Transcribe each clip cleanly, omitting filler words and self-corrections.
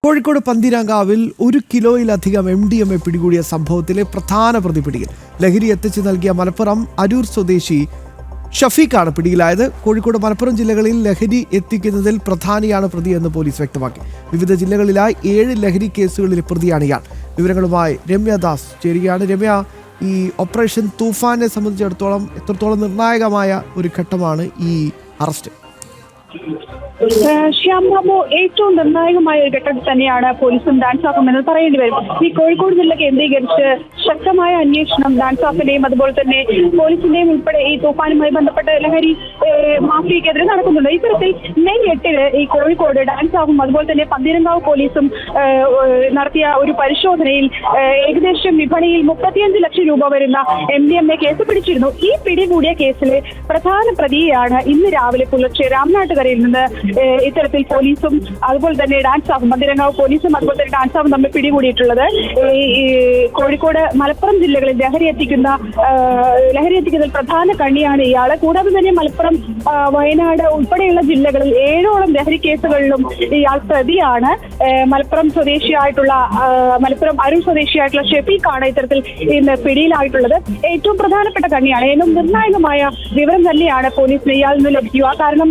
Kozhikode പന്തീരാങ്കാവിൽ 1 കിലോയിലധികം MDMA പിടികൂടിയ സംഭവത്തിലെ പ്രധാന പ്രതി പിടിയിൽ. ലഹരി എത്തിച്ചു നൽകിയ മലപ്പുറം അരൂർ സ്വദേശി ഷഫീഖാണ് പിടിയിലായത്. കോഴിക്കോട് മലപ്പുറം ജില്ലകളിൽ ലഹരി എത്തിക്കുന്നതിൽ പ്രധാനിയാണ് പ്രതിയെന്ന് പോലീസ് വ്യക്തമാക്കി. വിവിധ ജില്ലകളിലായി 7 ലഹരി കേസുകളിലെ പ്രതിയാണ് ഇയാൾ. വിവരങ്ങളുമായി രമ്യ ദാസ് ചേരുകയാണ്. രമ്യ, ഈ ഓപ്പറേഷൻ തൂഫാനെ സംബന്ധിച്ചിടത്തോളം എത്രത്തോളം നിർണായകമായ ഒരു ഘട്ടമാണ് ഈ അറസ്റ്റ്? ശ്യാം ബാബു, ഏറ്റവും നിർണായകമായ ഒരു ഘട്ടത്തിൽ തന്നെയാണ് പോലീസും ഡാൻസാഫും എന്ന് പറയേണ്ടി വരും. ഈ കോഴിക്കോട് ജില്ല കേന്ദ്രീകരിച്ച് ശക്തമായ അന്വേഷണം ഡാൻസാഫിന്റെയും അതുപോലെ തന്നെ പോലീസിന്റെയും ഉൾപ്പെടെ ഈ തൂഫാനുമായി ബന്ധപ്പെട്ട ലഹരി മാഫിയക്കെതിരെ നടക്കുന്നുണ്ട്. ഇത്തരത്തിൽ മെയ് 8 ഈ കോഴിക്കോട് ഡാൻസാഫും അതുപോലെ തന്നെ പന്തീരങ്കാവ് പോലീസും നടത്തിയ ഒരു പരിശോധനയിൽ ഏകദേശം വിപണിയിൽ 35 ലക്ഷം രൂപ വരുന്ന MDMA കേസ് പിടിച്ചിരുന്നു. ഈ പിടികൂടിയ കേസിലെ പ്രധാന പ്രതിയാണ് ഇന്ന് രാവിലെ പുലർച്ചെ രാമനാട്ടുകരയിൽ നിന്ന് ഇത്തരത്തിൽ പോലീസും അതുപോലെ തന്നെ ഡാൻസാഫും പന്തീരങ്കാവ് പോലീസും അതുപോലെ തന്നെ ഡാൻസാഫും തമ്മിൽ പിടികൂടിയിട്ടുള്ളത്. കോഴിക്കോട് മലപ്പുറം ജില്ലകളിൽ ലഹരി എത്തിക്കുന്നതിൽ പ്രധാന കണ്ണിയാണ് ഇയാള്. കൂടാതെ തന്നെ മലപ്പുറം വയനാട് ഉൾപ്പെടെയുള്ള ജില്ലകളിൽ 7ഓളം ലഹരി കേസുകളിലും ഇയാൾ പ്രതിയാണ്. മലപ്പുറം അരൂർ സ്വദേശിയായിട്ടുള്ള ഷഫീഖാണ് ഇത്തരത്തിൽ ഇന്ന് പിടിയിലായിട്ടുള്ളത്. ഏറ്റവും പ്രധാനപ്പെട്ട കണ്ണിയാണ്. ഏറ്റവും നിർണായകമായ വിവരം തന്നെയാണ് പോലീസിന് ഇയാളിൽ നിന്ന് ലഭിക്കുക. കാരണം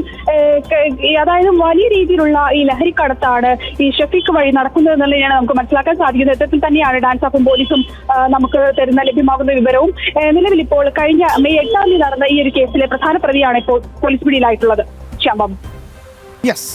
അതായത് വലിയ രീതിയിലുള്ള ഈ ലഹരി കടത്താണ് ഈ ഷഫീഖ് വഴി നടക്കുന്നത് എന്നുള്ളതാണ് നമുക്ക് മനസ്സിലാക്കാൻ സാധിക്കുന്നത്. ഇത്തരത്തിൽ തന്നെയാണ് ഡാൻസാഫും പോലീസും നമുക്ക് ലഭ്യമാകുന്ന വിവരവും. നിലവിൽ ഇപ്പോൾ കഴിഞ്ഞ മെയ് 8 നടന്ന ഈ ഒരു കേസിലെ പ്രധാന പ്രതിയാണ് ഇപ്പോൾ പോലീസ് പിടിയിലായിട്ടുള്ളത്. ശ്യാം ബാബു. യെസ്.